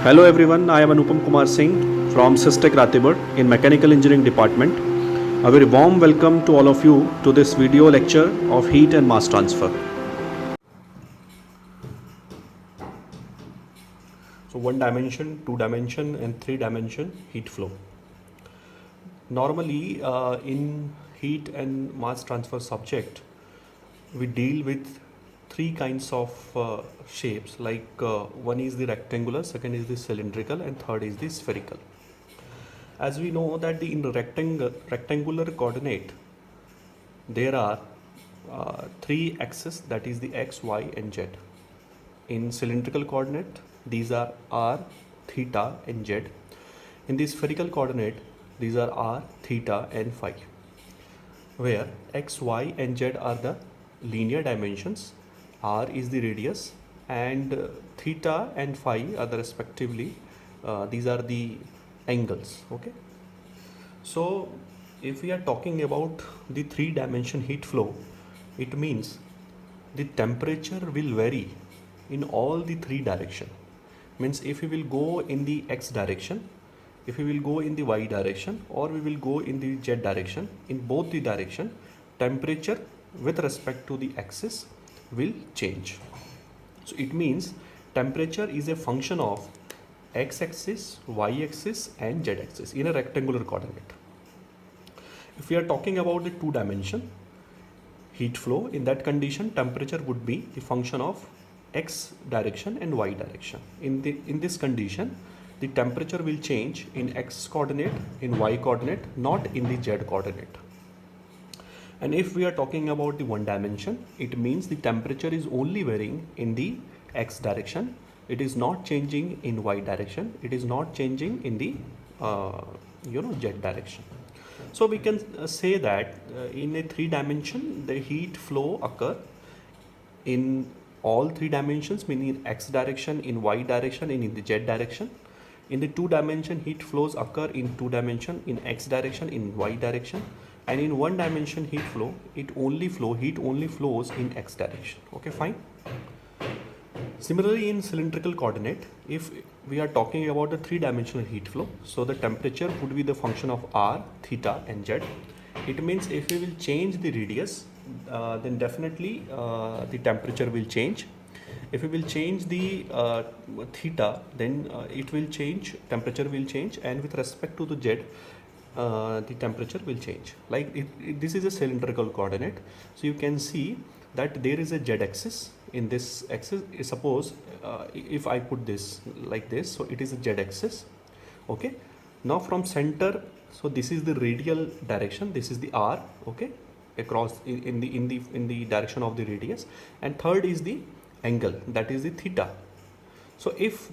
Hello everyone, I am Anupam Kumar Singh from Systech Ratibad in Mechanical Engineering Department. A very warm welcome to all of you to this video lecture of heat and mass transfer. So one dimension, two dimension and three dimension heat flow. Normally in heat and mass transfer subject, we deal with three kinds of shapes like one is the rectangular, second is the cylindrical and third is the spherical. As we know that in the rectangular coordinate there are three axes, that is the x, y and z. In cylindrical coordinate these are r, theta and z. In the spherical coordinate these are r, theta and phi, where x, y and z are the linear dimensions, r is the radius and theta and phi are the respectively these are the angles. Okay, so if we are talking about the three dimension heat flow, it means the temperature will vary in all the three direction. Means if we will go in the x direction, if we will go in the y direction, or we will go in the z direction, in both the direction temperature with respect to the axis will change. So it means temperature is a function of x axis, y axis and z axis in a rectangular coordinate. If we are talking about the two dimension heat flow, in that condition temperature would be the function of x direction and y direction. In this condition the temperature will change in x coordinate, in y coordinate, not in the z coordinate. And if we are talking about the one dimension, it means the temperature is only varying in the x direction. It is not changing in y direction. It is not changing in the z direction. So we can say that in a three dimension the heat flow occur in all three dimensions, meaning in x direction, in y direction and in the z direction. In the two dimension heat flows occur in two dimension, in x direction, in y direction, and in one dimension heat flow heat only flows in x direction. Okay, fine. Similarly in cylindrical coordinate, if we are talking about the three dimensional heat flow, so the temperature would be the function of r, theta and z. It means if we will change the radius, then definitely the temperature will change. If we will change the theta, then it will change, temperature will change, and with respect to the z, the temperature will change. Like this is a cylindrical coordinate, so you can see that there is a z axis. In this axis, suppose if I put this like this, so it is a z axis. Okay, now from center, so this is the radial direction, this is the r, okay, across in the direction of the radius, and third is the angle, that is the theta. So if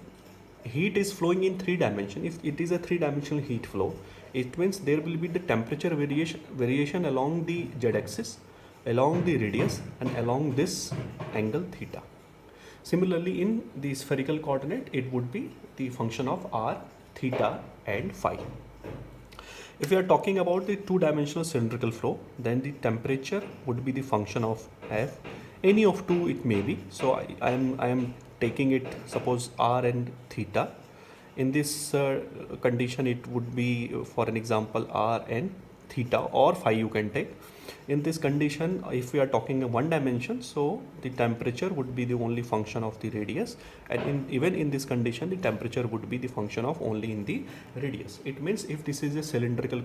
heat is flowing in three dimension, if it is a three dimensional heat flow, it means there will be the temperature variation along the z axis, along the radius and along this angle theta. Similarly in the spherical coordinate, it would be the function of r, theta and phi. If we are talking about the two dimensional cylindrical flow, then the temperature would be the function of f, any of two it may be. So I am taking it, suppose r and theta. In this condition it would be, for an example, r and theta, or phi you can take. In this condition, if we are talking in one dimension, so the temperature would be the only function of the radius, and even in this condition the temperature would be the function of only in the radius. It means if this is a cylindrical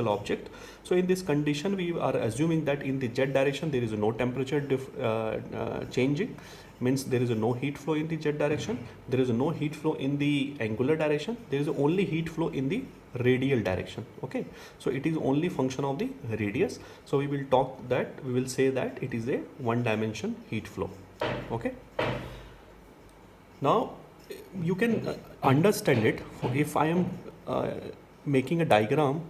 object, so in this condition we are assuming that in the z direction there is no temperature changing, means there is no heat flow in the z direction, there is no heat flow in the angular direction, there is only heat flow in the radial direction. Okay, so it is only function of the radius, so we will say that it is a one dimension heat flow. Okay, now you can understand it if I am making a diagram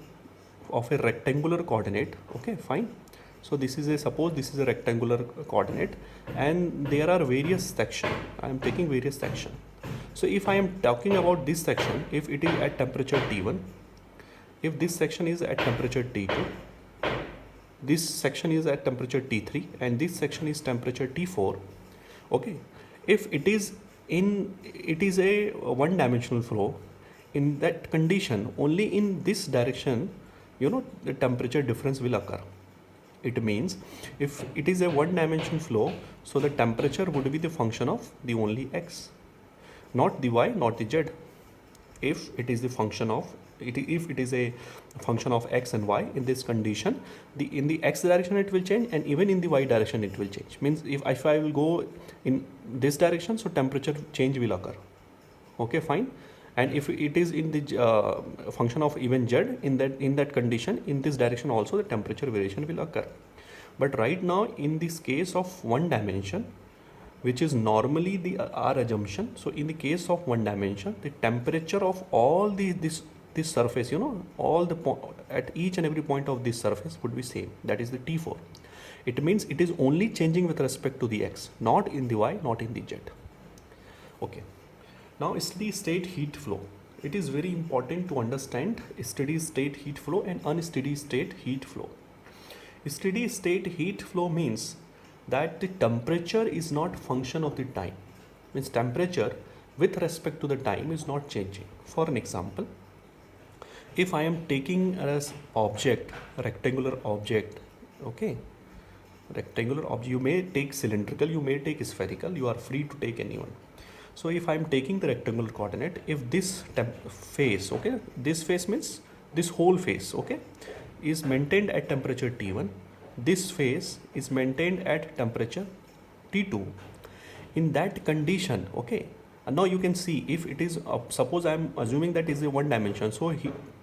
of a rectangular coordinate. Okay, fine. So this is suppose this is a rectangular coordinate and there are various sections. I am taking various sections. So if I am talking about this section, if it is at temperature T1, if this section is at temperature T2, this section is at temperature T3 and this section is temperature T4. Okay, if it is It is a one dimensional flow. In that condition, only in this direction, the temperature difference will occur. It means if it is a one dimension flow, so the temperature would be the function of the only x, not the y, not the z. If it is the function of if it is a function of x and y, in this condition, in the x direction it will change, and even in the y direction it will change. Means if I will go in this direction, so temperature change will occur. Okay, fine. And if it is in the function of even z, in that condition, in this direction also the temperature variation will occur. But right now, in this case of one dimension, which is normally our assumption, so in the case of one dimension, the temperature of all this surface, all at each and every point of this surface would be same. That is the T4. It means it is only changing with respect to the x, not in the y, not in the z. Okay. Now, steady state heat flow. It is very important to understand steady state heat flow and unsteady state heat flow. Steady state heat flow means that the temperature is not function of the time. Means temperature with respect to the time is not changing. For an example, if I am taking as object rectangular object, okay, rectangular object, you may take cylindrical, you may take spherical, you are free to take anyone. So if I am taking the rectangular coordinate, if this face, okay, this face means this whole face, okay, is maintained at temperature T1, this face is maintained at temperature T2. In that condition, okay, and now you can see if it is, suppose I am assuming that is a one dimension, so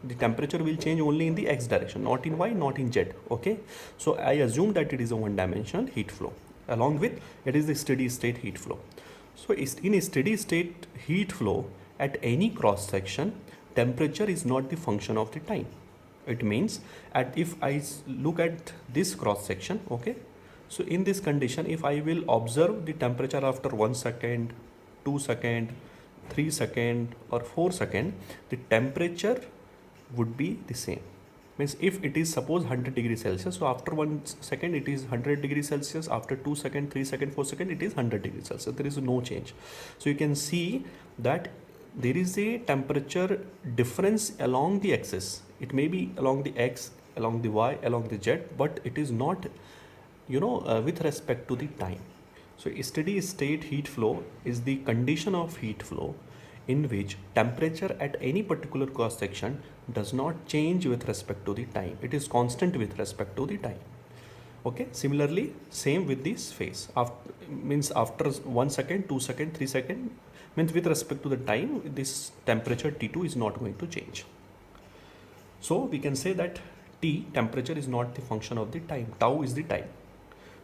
the temperature will change only in the x direction, not in y, not in z, okay. So I assume that it is a one dimensional heat flow. Along with it is the steady state heat flow. So in a steady state heat flow, at any cross section, temperature is not the function of the time. It means if I look at this cross section, okay, so in this condition, if I will observe the temperature after 1 second, 2 second, 3 second or 4 second, the temperature would be the same. Means if it is suppose 100 degrees Celsius, so after 1 second it is 100 degrees Celsius, after 2 second, 3 second, 4 second it is 100 degrees Celsius. There is no change. So you can see that there is a temperature difference along the axis. It may be along the x, along the y, along the z, but it is not, with respect to the time. So a steady state heat flow is the condition of heat flow in which temperature at any particular cross section does not change with respect to the time. It is constant with respect to the time. Okay, similarly, same with this phase. After 1 second, 2 second, 3 second, means with respect to the time, this temperature T2 is not going to change. So we can say that T, temperature, is not the function of the time. Tau is the time.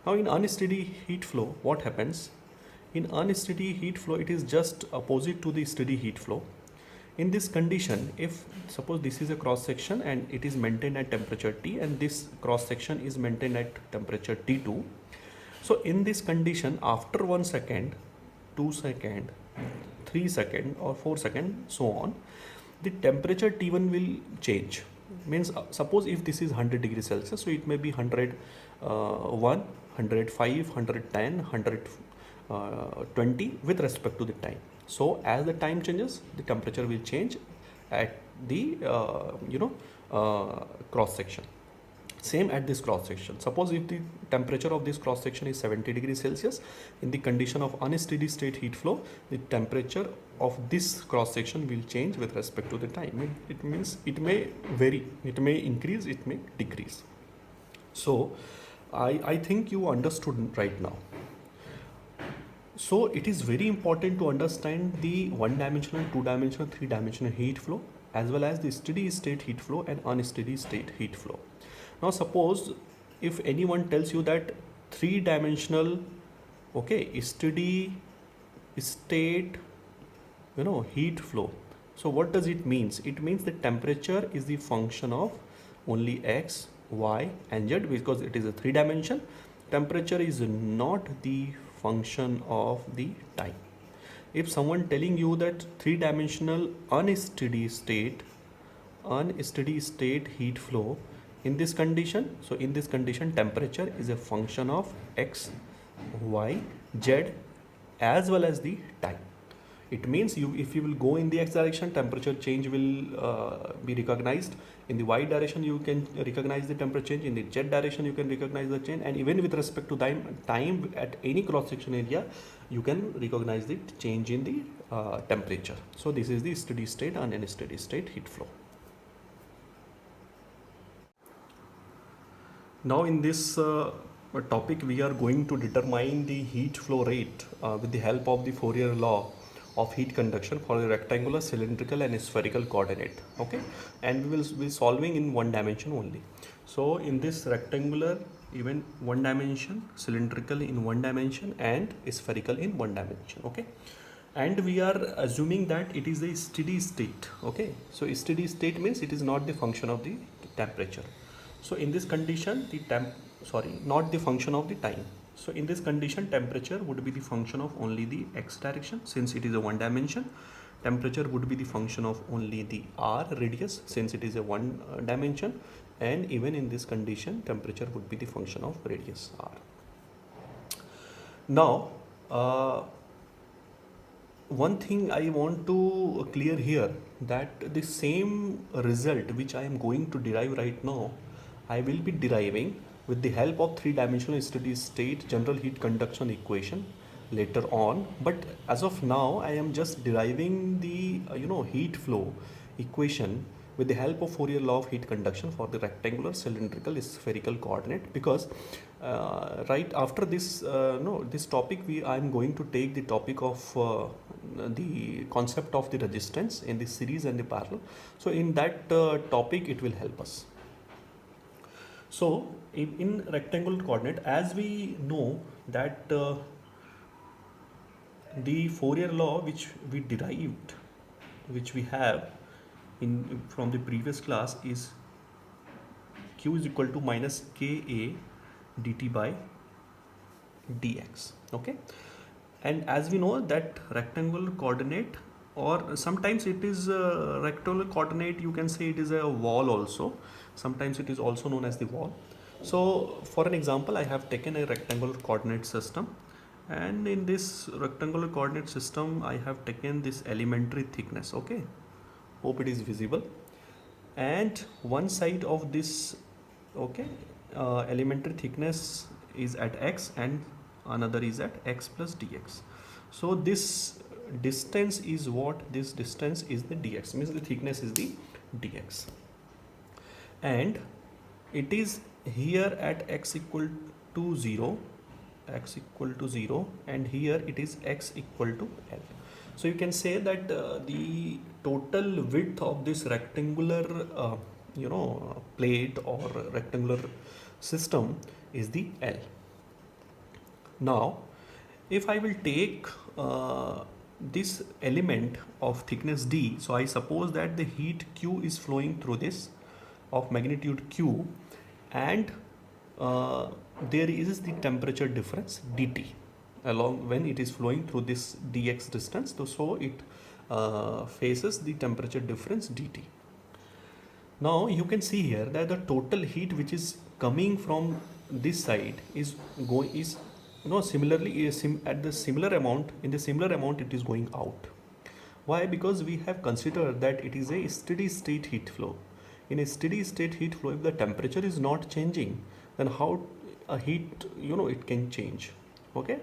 Now in unsteady heat flow, what happens? In unsteady heat flow, it is just opposite to the steady heat flow. In this condition, if suppose this is a cross section and it is maintained at temperature T, and this cross section is maintained at temperature T2. So in this condition, after 1 second, 2 second, 3 second or 4 second, so on, the temperature T1 will change. Means suppose if this is 100 degrees Celsius, so it may be 101, 105, 110, 120 with respect to the time. So as the time changes, the temperature will change at the cross section. Same at this cross section. Suppose if the temperature of this cross section is 70 degrees Celsius, in the condition of unsteady state heat flow, the temperature of this cross section will change with respect to the time. It means it may vary, it may increase, it may decrease. So I think you understood right now. So it is very important to understand the one-dimensional, two-dimensional, three-dimensional heat flow, as well as the steady state heat flow and unsteady state heat flow. Now suppose if anyone tells you that three-dimensional, okay, steady state, heat flow. So what does it means? It means the temperature is the function of only x, y and z, because it is a three-dimension. Temperature is not the function of the time. If someone telling you that three-dimensional unsteady state heat flow, in this condition, so in this condition temperature is a function of x, y, z as well as the time. It means if you will go in the x direction, temperature change will be recognized. In the y direction, you can recognize the temperature change. In the z direction, you can recognize the change. And even with respect to time at any cross section area, you can recognize the change in the temperature. So this is the steady state and unsteady state heat flow. Now in this topic, we are going to determine the heat flow rate with the help of the Fourier law of heat conduction for the rectangular, cylindrical and spherical coordinate. Okay, and we will be solving in one dimension only. So in this rectangular, even one dimension, cylindrical in one dimension and spherical in one dimension. Okay, and we are assuming that it is a steady state. Okay, so steady state means it is not the function of the temperature. So in this condition, not the function of the time. So in this condition, temperature would be the function of only the x direction, since it is a one dimension. Temperature would be the function of only the r radius, since it is a one dimension. And even in this condition, temperature would be the function of radius r. Now, one thing I want to clear here, that the same result which I am going to derive right now, I will be deriving with the help of three-dimensional steady state general heat conduction equation later on. But as of now, I am just deriving the heat flow equation with the help of Fourier law of heat conduction for the rectangular, cylindrical, spherical coordinate, because right after this this topic, I am going to take the topic of the concept of the resistance in the series and the parallel. So in that topic, it will help us. So in rectangular coordinate, as we know that the Fourier law which we derived, which we have from the previous class, is q is equal to minus ka dt by dx. Okay, and as we know that rectangular coordinate, or sometimes it is a rectangular coordinate, you can say it is a wall also. Sometimes it is also known as the wall. So for an example, I have taken a rectangular coordinate system, and in this rectangular coordinate system, I have taken this elementary thickness. Okay, hope it is visible. And one side of this, okay, elementary thickness is at x, and another is at x plus dx. So this distance is what? This distance is the dx, means the thickness is the dx, and it is here at x equal to 0, and here it is x equal to L. So you can say that the total width of this rectangular plate or rectangular system is the L. Now if I will take this element of thickness d, so I suppose that the heat q is flowing through this of magnitude q, and there is the temperature difference dt along when it is flowing through this dx distance. So it faces the temperature difference dt. Now you can see here that the total heat which is coming from this side is similarly at the similar amount, in the similar amount it is going out. Why? Because we have considered that it is a steady state heat flow. In a steady state heat flow, if the temperature is not changing, then how a heat it can change. Okay,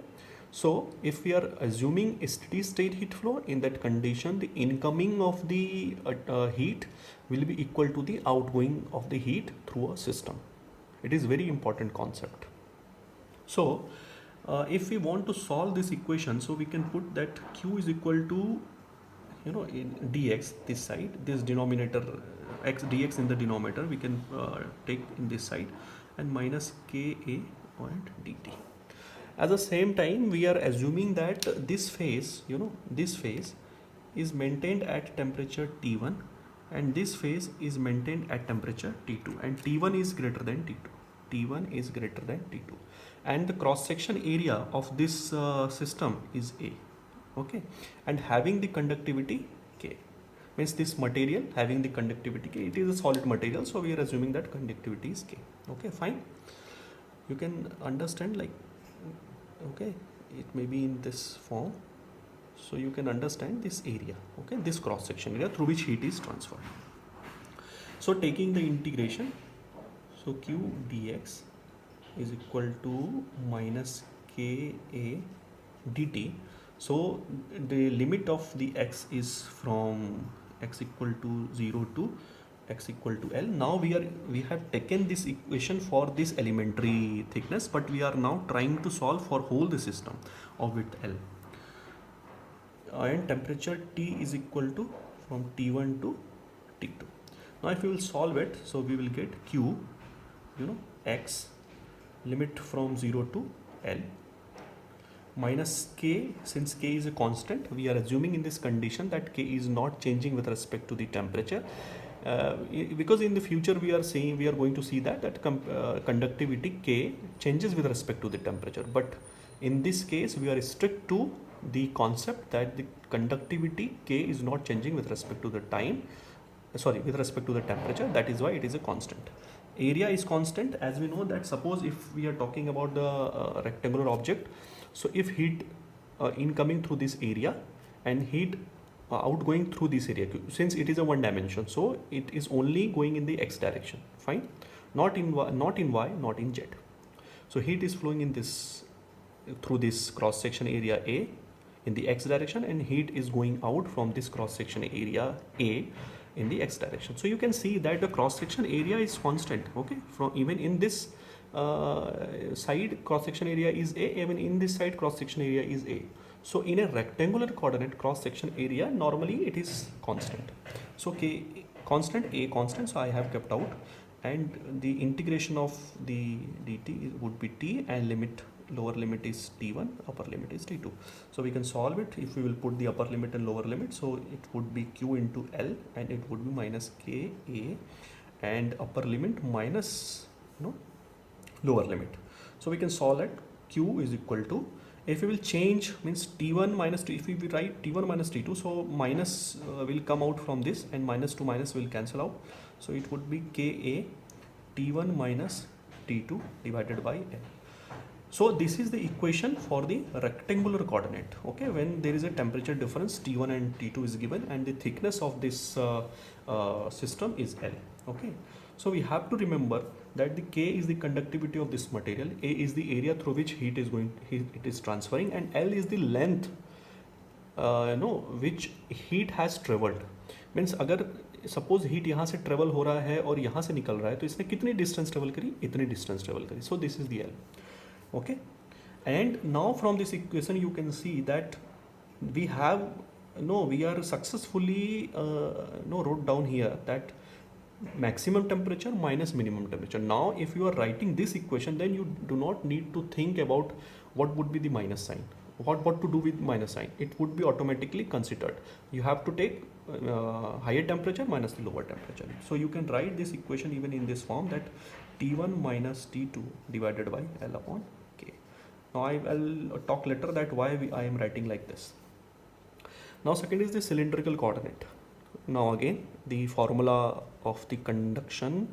so if we are assuming a steady state heat flow, in that condition the incoming of the heat will be equal to the outgoing of the heat through a system. It is very important concept. So if we want to solve this equation, so we can put that q is equal to in dx, this side, this denominator x dx in the denominator we can take in this side, and minus ka and dt. At the same time, we are assuming that this phase, this phase is maintained at temperature T1, and this phase is maintained at temperature T2, and T1 is greater than T2. T1 is greater than T2, and the cross section area of this system is A. Okay, and having the conductivity K, means this material having the conductivity K, it is a solid material, so we are assuming that conductivity is K. Okay, fine. You can understand, like, okay, it may be in this form. So you can understand this area, okay, this cross section area through which heat is transferred. So taking the integration, so q dx is equal to minus ka dt. So the limit of the x is from x equal to 0 to x equal to L. Now we have taken this equation for this elementary thickness, but we are now trying to solve for whole the system of width L. And temperature T is equal to from T1 to T2. Now if we will solve it, so we will get Q, x limit from 0 to L minus K. Since K is a constant, we are assuming in this condition that K is not changing with respect to the temperature. Because in the future we are going to see that conductivity K changes with respect to the temperature, but in this case we are strict to the concept that the conductivity K is not changing with respect to the with respect to the temperature. That is why it is a constant. Area is constant, as we know that suppose if we are talking about the rectangular object, so if heat incoming through this area and heat outgoing through this area, since it is a one dimension, so it is only going in the x direction, fine, not in y, not in z. So heat is flowing in this through this cross section area A in the x direction, and heat is going out from this cross section area A in the x direction. So you can see that the cross section area is constant, okay, from even in this side cross section area is A, even in this side cross section area is A. So in a rectangular coordinate cross section area, normally it is constant. So K constant, A constant, so I have kept out, and the integration of the dt would be T, and lower limit is T1, upper limit is T2. So we can solve it if we will put the upper limit and lower limit. So it would be Q into L, and it would be minus Ka, and upper limit minus lower limit. So we can solve it. Q is equal to, if we will change, means T1 minus T, if we write T1 minus T2, so minus will come out from this, and minus to minus will cancel out. So it would be Ka T1 minus T2 divided by L. So this is the equation for the rectangular coordinate, okay, when there is a temperature difference T1 and T2 is given, and the thickness of this system is L, okay. So we have to remember that the K is the conductivity of this material, A is the area through which heat is transferring, and L is the length which heat has traveled. Means अगर suppose heat यहाँ से travel हो रहा है और यहाँ से निकल रहा है, तो इसने कितनी डिस्टेंस ट्रेवल करी, इतनी डिस्टेंस ट्रेवल करी. So this is the L, okay. And now from this equation you can see that we are successfully wrote down here that maximum temperature minus minimum temperature. Now if you are writing this equation, then you do not need to think about what would be the minus sign, what to do with minus sign. It would be automatically considered. You have to take higher temperature minus the lower temperature. So you can write this equation even in this form, that T1 minus T2 divided by L upon K. Now I will talk later that why I am writing like this. Now second is the cylindrical coordinate. Now again the formula of the conduction,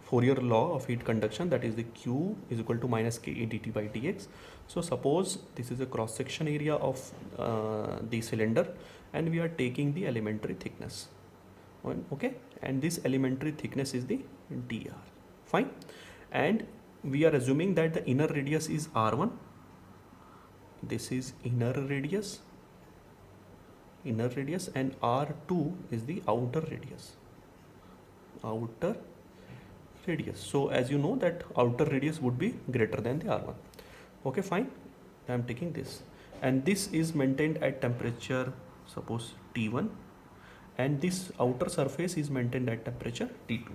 Fourier law of heat conduction, that is the Q is equal to minus Ka dt by dx. So suppose this is a cross section area of the cylinder, and we are taking the elementary thickness, okay, and this elementary thickness is the dr, fine, and we are assuming that the inner radius is r1, this is inner radius, and r2 is the outer radius. So as you know that outer radius would be greater than the r1, okay, fine. I am taking this, and this is maintained at temperature suppose T1, and this outer surface is maintained at temperature T2.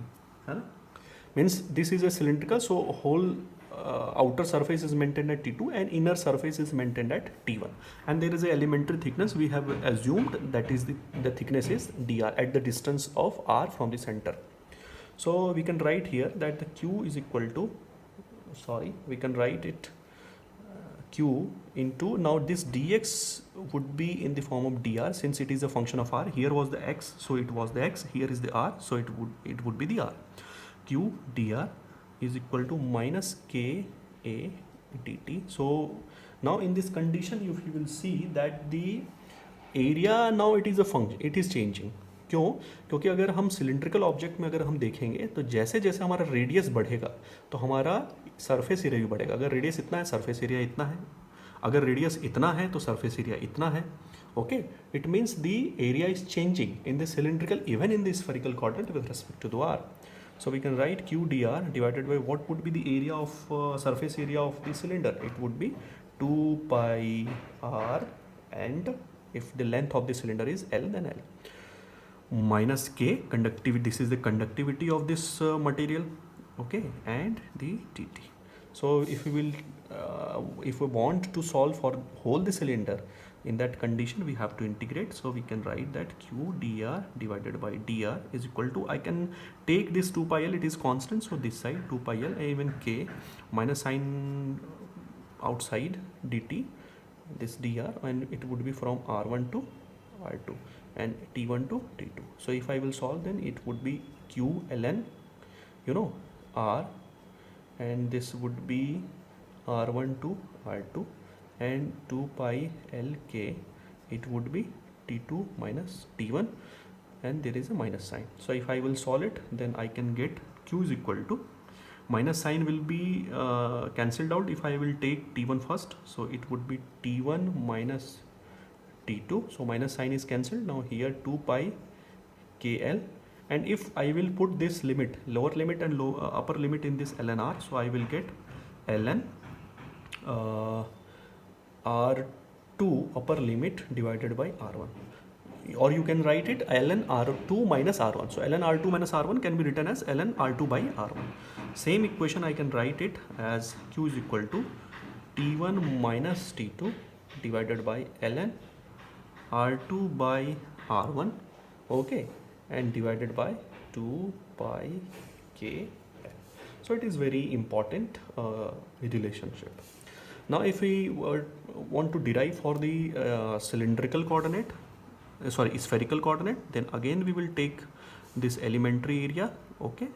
Means this is a cylindrical, so whole outer surface is maintained at T2 and inner surface is maintained at T1, and there is a elementary thickness we have assumed, that is the thickness is dr at the distance of r from the center. So we can write here that the Q is equal to, we can write it Q into, now this dx would be in the form of dr, since it is a function of r. Here was the x, so it was the x, here is the r, so it would be the r. Q dr is equal to minus Ka dt. So Now in this condition if you will see that the area now it is a function, it is changing. क्यों? क्योंकि अगर हम cylindrical object में अगर हम देखेंगे तो जैसे जैसे हमारा रेडियस बढ़ेगा तो हमारा सरफेस एरिया भी बढ़ेगा. अगर रेडियस इतना है सरफेस एरिया इतना है, अगर रेडियस इतना है तो सरफेस एरिया इतना है. Okay, it means the area is changing in the cylindrical even in the spherical coordinate with respect to the R. So we can write q dr divided by what would be the area of surface area of the cylinder. It would be 2 pi r, and if the length of the cylinder is L, then L minus k conductivity. This is the conductivity of this material. Okay, and the dt. So if we will if we want to solve for whole the cylinder, in that condition we have to integrate. So we can write that q dr divided by dr is equal to, I can take this 2 pi l, it is constant, so this side 2 pi l, and even k minus sign outside dt, this dr, and it would be from r1 to r2 and t1 to t2. So if I will solve, then it would be q ln, r, and this would be r1 to r2 and 2 pi lk, it would be t2 minus t1, and there is a minus sign. So if I will solve it, then I can get q is equal to, minus sign will be cancelled out if I will take t1 first, so it would be t1 minus t2, so minus sign is cancelled. Now here 2 pi kl, and if I will put this limit, lower limit and upper limit in this ln r, so I will get ln r2 upper limit divided by r1, or you can write it ln r2 minus r1. So ln r2 minus r1 can be written as ln r2 by r1. Same equation I can write it as q is equal to t1 minus t2 divided by ln r2 by r1, okay, and divided by 2 pi k. So it is very important relationship. Now if we want to derive for the cylindrical coordinate, spherical coordinate, then again we will take this elementary area, okay,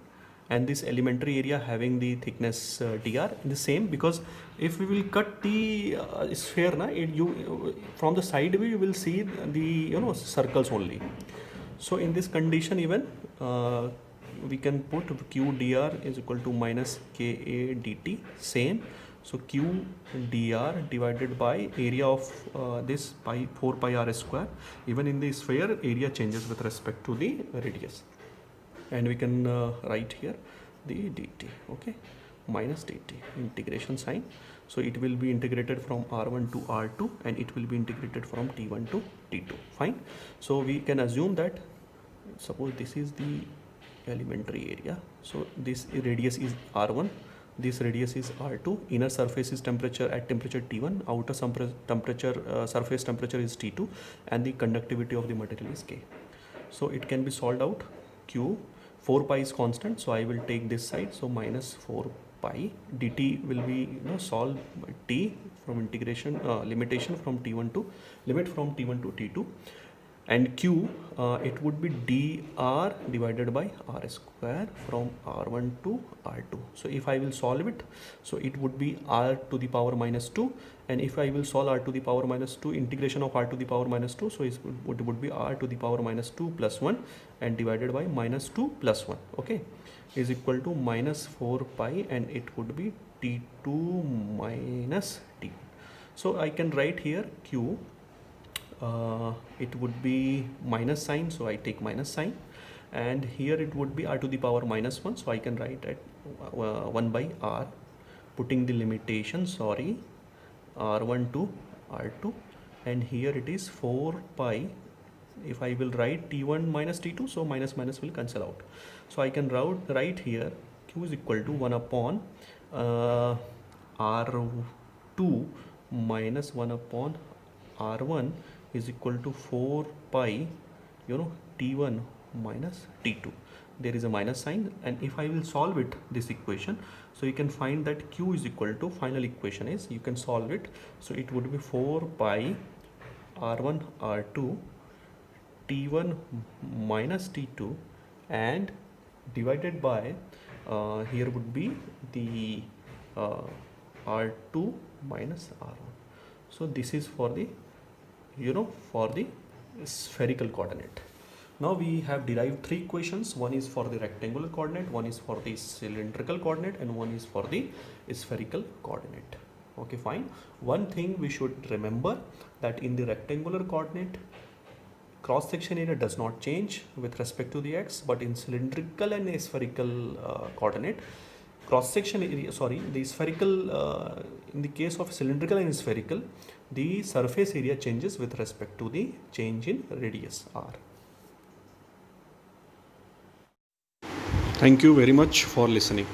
and this elementary area having the thickness dr in the same, because if we will cut the sphere na, from the side view you will see the circles only. So in this condition even we can put q dr is equal to minus ka dt, same. So q dr divided by area of this 4 pi r square. Even in the sphere, area changes with respect to the radius, and we can write here the dt, okay, minus dt, integration sign. So it will be integrated from r1 to r2, and it will be integrated from t1 to t2. Fine. So we can assume that, suppose this is the elementary area, so this radius is r1, this radius is r2, inner surface is temperature at temperature t1, outer temperature surface temperature is t2, and the conductivity of the material is k. So it can be solved out. Q, 4 pi is constant, so I will take this side, so minus 4 pi dt will be solved by t from integration limitation from t1 to limit from t1 to t2, and q it would be dr divided by r square from r1 to r2. So if I will solve it, so it would be r to the power minus 2, and if I will solve r to the power minus 2, integration of r to the power minus 2, so it would be r to the power minus 2 plus 1 and divided by minus 2 plus 1, okay, is equal to minus 4 pi, and it would be t2 minus t. So I can write here q, it would be minus sign, so I take minus sign, and here it would be r to the power minus 1, so I can write at 1 by r, putting the limitation, r1 to r2, and here it is 4 pi. If I will write t1 minus t2, so minus minus will cancel out. So I can write here q is equal to 1 upon r2 minus 1 upon r1 is equal to 4 pi t1 minus t2. There is a minus sign, and if I will solve it, this equation, so you can find that q is equal to, final equation is, you can solve it, so it would be 4 pi r1 r2 t1 minus t2, and divided by here would be the r2 minus r1. So this is for the, for the spherical coordinate. Now we have derived three equations. One is for the rectangular coordinate, one is for the cylindrical coordinate, and one is for the spherical coordinate. Okay, fine. One thing we should remember, that in the rectangular coordinate, cross section area does not change with respect to the x, but in cylindrical and spherical coordinate, cross section area, the spherical, in the case of cylindrical and spherical, the surface area changes with respect to the change in radius r. Thank you very much for listening.